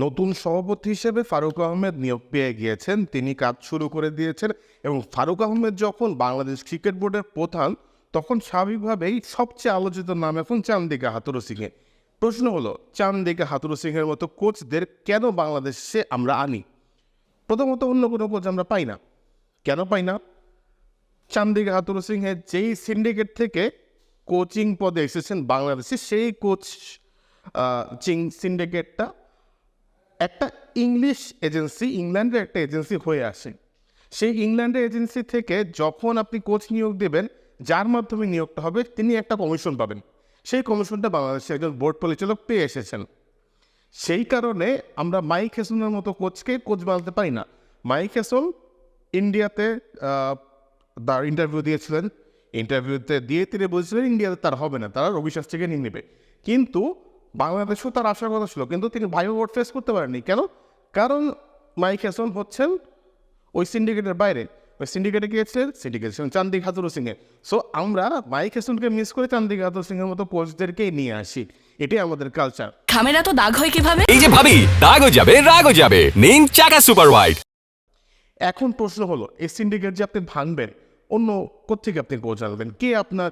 নতুন সভাপতি হিসেবে ফারুক আহমেদ নিয়োগ পেয়ে গিয়েছেন, তিনি কাজ শুরু করে দিয়েছেন। এবং ফারুক আহমেদ যখন বাংলাদেশ ক্রিকেট বোর্ডের প্রধান, তখন স্বাভাবিকভাবেই সবচেয়ে আলোচিত নাম এখন চান্দিকা হাথুরু সিংহে। প্রশ্ন হলো, চান্দিকা হাথুরু সিংহের মতো কোচদের কেন বাংলাদেশে আমরা আনি? প্রথমত, অন্য কোনো কোচ আমরা পাই না। কেন পাই না? চান্দিকা হাথুরু সিংহে যেই সিন্ডিকেট থেকে কোচিং পদে এসেছেন বাংলাদেশে, সেই কোচিং সিন্ডিকেটটা একটা ইংলিশ এজেন্সি, ইংল্যান্ডের একটা এজেন্সি হয়ে আসে। সেই ইংল্যান্ডের এজেন্সি থেকে যখন আপনি কোচ নিয়োগ দেবেন, যার মাধ্যমে নিয়োগটা হবে, তিনি একটা কমিশন পাবেন। সেই কমিশনটা বাংলাদেশের একজন বোর্ড পরিচালক পেয়ে এসেছেন। সেই কারণে আমরা মাইক হেসনের মতো কোচকে কোচ বানাতে পারি না। মাইক হেসন ইন্ডিয়াতে তার ইন্টারভিউ দিয়েছিলেন। ইন্টারভিউতে দিয়ে তিনি বলছিলেন ইন্ডিয়াতে তার হবে না, তারা রবি শাস্ত্রীকে নিয়ে নেবে। কিন্তু বাংলাদেশেও তার আসার কথা ছিল, কিন্তু তিনি ভাইও ভোট ফেস করতে পারেননি। কেন? কারণ মাইক হেসন হচ্ছেন ওই সিন্ডিকেটের বাইরে। ওই সিন্ডিকেটে গিয়েছিলেন, সিন্ডিকেট চান্দিকা হাথুরু সিংহে। সো আমরা মাইক হেসনকে মিস করে চান্দিকা হাথুরু সিংহের মতো কোচদেরকেই নিয়ে আসি। এটাই আমাদের কালচার। খামেরা তো দাগ হয় কিভাবে? এই যে ভাবি, দাগও যাবে রাগও যাবে, নিন চাকা সুপার হোয়াইট। এখন প্রশ্ন হলো, এই সিন্ডিকেট যে আপনি ভাঙবেন, অন্য কোত্থেকে আপনি কোচ আনবেন? কে আপনার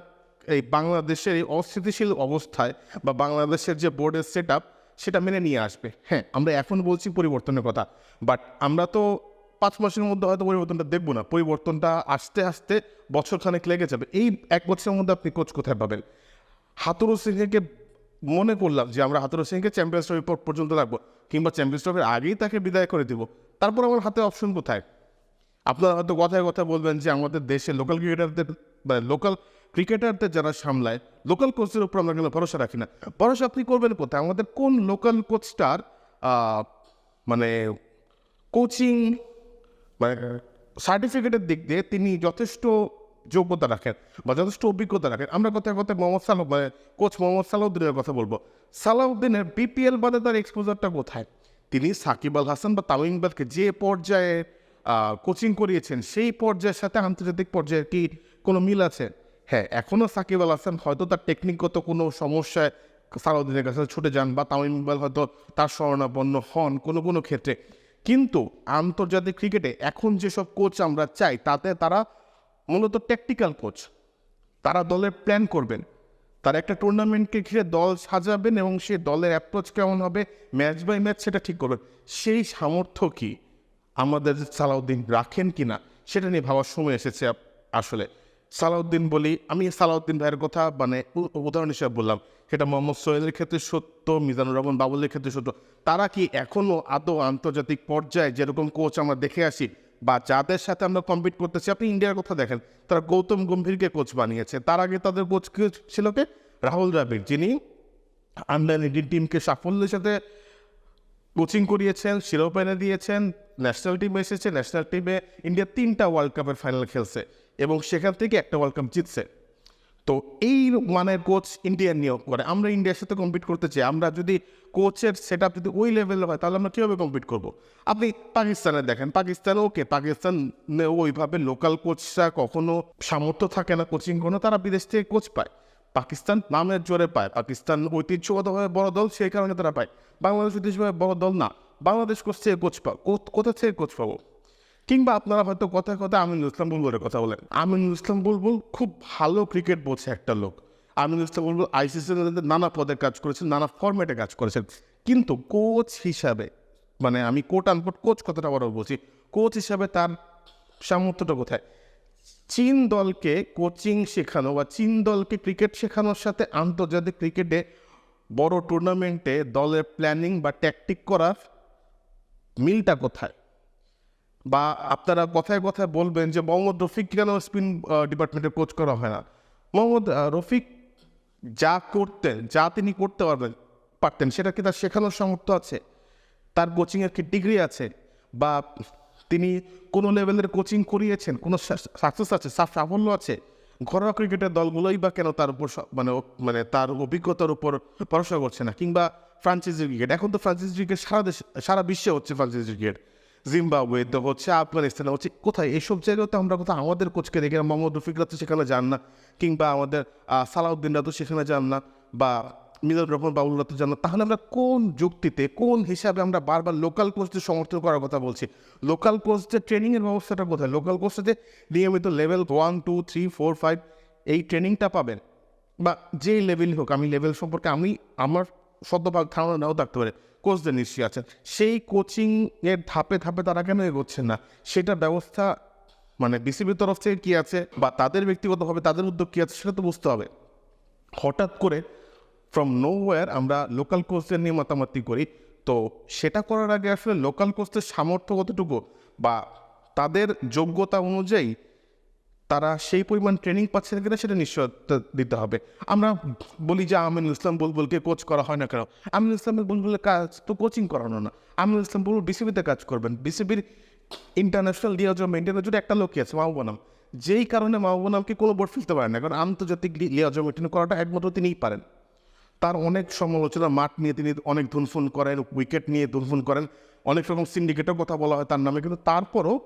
এই বাংলাদেশের এই অস্থিতিশীল অবস্থায় বা বাংলাদেশের যে বোর্ডের সেট আপ, সেটা মেনে নিয়ে আসবে? হ্যাঁ, আমরা এখন বলছি পরিবর্তনের কথা, বাট আমরা তো 5 মাসের মধ্যে হয়তো পরিবর্তনটা দেখবো না। পরিবর্তনটা আস্তে আস্তে বছরখানেক লেগে যাবে। এই 1 বছরের মধ্যে আপনি কোচ কোথায় পাবেন? হাথুরু সিংহকে মনে করলাম যে আমরা হাথুরু সিংহকে চ্যাম্পিয়ন্স ট্রফি পর্যন্ত রাখবো, কিংবা চ্যাম্পিয়ন্স ট্রফির আগেই তাকে বিদায় করে দিব, তারপর আমার হাতে অপশন কোথায়? আপনারা হয়তো কথায় কথা বলবেন যে আমাদের দেশে লোকাল ক্রিকেটারদের লোকাল ক্রিকেটারদের যারা সামলায়, লোকাল কোচের উপর আমরা কিন্তু ভরসা রাখি না। ভরসা আপনি করবেন কোথায়? আমাদের কোন লোকাল কোচটার মানে কোচিং মানে সার্টিফিকেটের দিক দিয়ে তিনি যথেষ্ট যোগ্যতা রাখেন বা যথেষ্ট অভিজ্ঞতা রাখেন? আমরা কথায় কথায় মোহাম্মদ সালাহ কোচ মোহাম্মদ সালাউদ্দিনের কথা বলবো। সালাউদ্দিনের বিপিএল বাদে তার এক্সপোজারটা কোথায়? তিনি সাকিব আল হাসান বা তামিম ইকবালকে যে পর্যায়ে কোচিং করিয়েছেন, সেই পর্যায়ের সাথে আন্তর্জাতিক পর্যায়ে কি কোনো মিল আছে? হ্যাঁ, এখনও সাকিব আল হাসান হয়তো তার টেকনিকগত কোনো সমস্যায় সালাউদ্দিনের কাছে ছুটে যান, বা তামিম ইকবাল হয়তো তার শরণাপন্ন হন কোনো কোনো ক্ষেত্রে। কিন্তু আন্তর্জাতিক ক্রিকেটে এখন যেসব কোচ আমরা চাই, তাতে তারা মূলত ট্যাকটিক্যাল কোচ। তারা দলের প্ল্যান করবেন, তারা একটা টুর্নামেন্টকে ঘিরে দল সাজাবেন এবং সেই দলের অ্যাপ্রোচ কেমন হবে, ম্যাচ বাই ম্যাচ সেটা ঠিক করবেন। সেই সামর্থ্য কি আমাদের সালাউদ্দিন রাখেন কি না, সেটা নিয়ে ভাবার সময় এসেছে। আসলে সালাউদ্দিন বলি, আমি সালাউদ্দিন ভাইয়ের কথা উদাহরণ হিসেবে বললাম, সেটা মোহাম্মদ সোহেলের ক্ষেত্রে সত্য, মিজানুর রহমান বাবুলের ক্ষেত্রে সত্য। তারা কি এখনও আদৌ আন্তর্জাতিক পর্যায়ে যেরকম কোচ আমরা দেখে আসি বা যাদের সাথে আমরা কম্পিট করতেছি, আপনি ইন্ডিয়ার কথা দেখেন, তারা গৌতম গম্ভীরকে কোচ বানিয়েছে। তার আগে তাদের কোচ ছিল কে? রাহুল দ্রাবিড়, যিনি আন্ডার-18 টিমকে সাফল্যের সাথে কোচিং করিয়েছেন, শিরোপা এনে দিয়েছেন, ন্যাশনাল টিমে এসেছে, ন্যাশনাল টিমে ইন্ডিয়া 3টা ওয়ার্ল্ড কাপের ফাইনাল খেলছে এবং সেখান থেকে একটা ওয়ার্ল্ড কাপ জিতছে। তো এই মানের কোচ ইন্ডিয়ার নিয়োগ করে। আমরা ইন্ডিয়ার সাথে কম্পিট করতে চাই, আমরা যদি কোচের সেট আপ যদি ওই লেভেল হয়, তাহলে আমরা কীভাবে কম্পিট করব? আপনি পাকিস্তানে দেখেন, পাকিস্তানে ওকে, পাকিস্তানে ওইভাবে লোকাল কোচরা কখনো সামর্থ্য থাকে না কোচিং কোনো, তারা বিদেশ থেকে কোচ পায়। পাকিস্তান নামের জোরে পায়, পাকিস্তান ঐতিহ্যগতভাবে বড় দল, সেই কারণে তারা পায়। বাংলাদেশ ঐতিহ্যভাবে বড় দল না, বাংলাদেশ কোচ থেকে কোচ কোথা থেকে কোচ পাবো? কিংবা আপনারা হয়তো কথায় কথায় আমিনুল ইসলাম বুলবুলের কথা বলেন। আমিনুল ইসলাম বুলবুল খুব ভালো ক্রিকেট বোঝে একটা লোক। আমিনুল ইসলাম বুলবুল আইসিসির নানা পদে কাজ করেছেন, নানা ফরম্যাটে কাজ করেছেন, কিন্তু কোচ হিসাবে, আমি কোট আনকোট কোচ কথাটা বড় বলছি, কোচ হিসাবে তার সামর্থ্যটা কোথায়? চীন দলকে কোচিং শেখানো বা চীন দলকে ক্রিকেট শেখানোর সাথে আন্তর্জাতিক ক্রিকেটে বড় টুর্নামেন্টে দলের প্ল্যানিং বা ট্যাকটিক করার মিলটা কোথায়? বা আপনারা কথায় কথায় বলবেন যে মোহাম্মদ রফিক কেন স্পিন ডিপার্টমেন্টে কোচ করা হয় না? মোহাম্মদ রফিক যা তিনি করতে পারতেন, সেটা কি তার শেখানোর সামর্থ্য আছে? তার কোচিংয়ের কি ডিগ্রি আছে? বা তিনি কোনো লেভেলের কোচিং করিয়েছেন, কোনো সাকসেস আছে, সাফল্য আছে? ঘরোয়া ক্রিকেটের দলগুলোই বা কেন তার উপর তার অভিজ্ঞতার উপর ভরসা করছে না? কিংবা ফ্রাঞ্চাইজি ক্রিকেট, এখন তো ফ্রাঞ্চাইজি ক্রিকেট সারা বিশ্বে হচ্ছে। ফ্রাঞ্চাইজি ক্রিকেট জিম্বাবুয়েতে হচ্ছে, আফগানিস্তানে হচ্ছে, কোথায় এইসব জায়গায় তো আমরা কোথাও আমাদের কোচকে দেখি না। মোহাম্মদ রফিকরা তো সেখানে যান না, কিংবা আমাদের সালাউদ্দিনরা তো সেখানে যান না, বা মিজানুর রহমান বাবুল্লাহ তো জানো, তাহলে আমরা কোন যুক্তিতে কোন হিসাবে আমরা বারবার লোকাল কোচদের সমর্থন করার কথা বলছি? লোকাল কোচদের ট্রেনিংয়ের ব্যবস্থাটা কোথায়? লোকাল কোচদের নিয়মিত লেভেল 1, 2, 3, 4, 5 এই ট্রেনিংটা পাবেন, বা যেই লেভেলই হোক, আমি লেভেল সম্পর্কে আমার শতভাগ ধারণা নাও থাকতে পারে, কোচদের নিশ্চয়ই আছেন, সেই কোচিংয়ের ধাপে ধাপে তারা কেন এগোচ্ছেন না? সেটা ব্যবস্থা মানে বিসিবির তরফ থেকে কী আছে, বা তাদের ব্যক্তিগতভাবে তাদের উদ্যোগ কী আছে, সেটা তো বুঝতে হবে। হঠাৎ করে ফ্রম নোওয়্যার আমরা লোকাল কোচদের নিয়ে মাতামাতি করি, তো সেটা করার আগে আসলে লোকাল কোচদের সামর্থ্য কতটুকু বা তাদের যোগ্যতা অনুযায়ী তারা সেই পরিমাণ ট্রেনিং পাচ্ছে কিনা সেটা নিশ্চয়তা দিতে হবে। আমরা বলি যে আমিনুল ইসলাম বুলবুলকে কোচ করা হয় না কেন? আমিনুল ইসলামের বুলবুলের কাজ তো কোচিং করানো না। আমিনুল ইসলাম বুলবুল বিসিবিতে কাজ করবেন, বিসিবির ইন্টারন্যাশনাল লিয়াজম মেনটেনের জন্য একটা লোকই আছে, মাহবুব আনাম, যেই কারণে মাহবুব আনামকে কোনো বোর্ড ফেলতে পারেন না, কারণ আন্তর্জাতিক লিয়াজম মেনটেন করাটা একমাত্র তিনিই পারেন। তার অনেক সমালোচনা, মাঠ নিয়ে তিনি অনেক ধুনফুন করেন, উইকেট নিয়ে ধুনফুন করেন, অনেক রকম সিন্ডিকেটের কথা বলা হয় তার নামে, কিন্তু তারপরও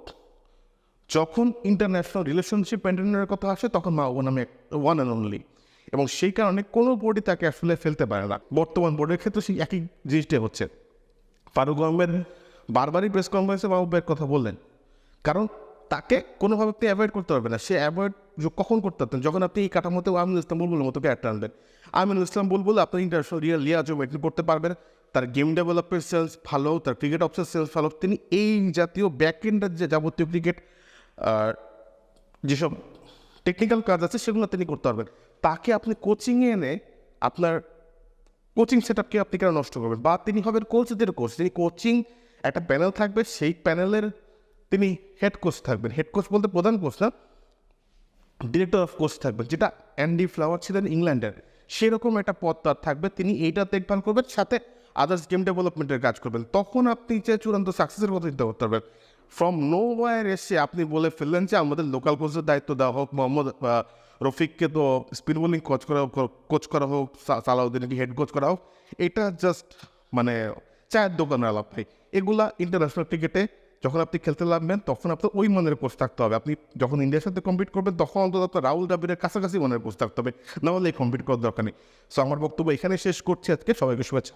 যখন ইন্টারন্যাশনাল রিলেশনশিপ মেনটেনের কথা আসে তখন মাহবুব নামে ওয়ান অ্যান্ড অনলি, এবং সেই কারণে কোনো বোর্ডই তাকে আসলে ফেলতে পারে না। বর্তমান বোর্ডের ক্ষেত্রে সেই একই জিনিসটাই হচ্ছে। ফারুক আহমেদ বারবারই প্রেস কনফারেন্সে মাহবুবের কথা বললেন, কারণ তাকে কোনোভাবে আপনি অ্যাভয়েড করতে পারবেন না। সে অ্যাভয়েড কখন করতে পারতেন? যখন আপনি এই কাঠামোতে আমিনুল ইসলাম বুলবুলের মতো ক্যারেক্টার আনবেন। আমিনুল ইসলাম বুলবুল আপনার ইন্টারন্যাশনাল লিয়াজও মেনটেন করতে পারবেন, তার গেম ডেভেলপমেন্ট সেলস ভালো, তার ক্রিকেট অফিসার সেলস ভালো, তিনি এই জাতীয় ব্যাক এন্ডের যে যাবতীয় ক্রিকেট যেসব টেকনিক্যাল কাজ আছে সেগুলো তিনি করতে পারবেন। তাকে আপনি কোচিংয়ে এনে আপনার কোচিং সেট আপকে আপনি কেন নষ্ট করবেন? বা তিনি হবেন কোচদের কোচ, তিনি কোচিং একটা প্যানেল থাকবে, সেই প্যানেলের তিনি হেড কোচ থাকবেন। হেড কোচ বলতে প্রধান কোচ না, ডিরেক্টর অফ কোচ থাকবেন, যেটা অ্যান্ডি ফ্লাওয়ার ছিলেন ইংল্যান্ডের, সেরকম একটা পদ তার থাকবে। তিনি এইটা দেখভাল করবেন, সাথে আদার্স গেম ডেভেলপমেন্টের কাজ করবেন। তখন আপনি যে চূড়ান্ত সাকসেসের কথা চিন্তা করতে পারবেন। ফ্রম নো ওয়ার এসে আপনি বলে ফেললেন যে আমাদের লোকাল কোচের দায়িত্ব দেওয়া হোক, মোহাম্মদ রফিককে তো স্পিন বোলিং কোচ করা হোক, সালাউদ্দিনকে হেড কোচ করা হোক, এটা জাস্ট মানে চায়ের দোকানের আলাপ ভাই। এগুলা ইন্টারন্যাশনাল ক্রিকেটে যখন আপনি খেলতে নামবেন তখন আপনার ওই মানের কোচ থাকতে হবে। আপনি যখন ইন্ডিয়ার সাথে কম্পিট করবেন তখন অন্তত আপনার রাহুল দ্রাবিড়ের কাছাকাছি মানের কোচ থাকতে হবে, না হলে কম্পিট করার দরকার নেই। সো আমার বক্তব্য এখানে শেষ করছি আজকে। সবাইকে শুভেচ্ছা।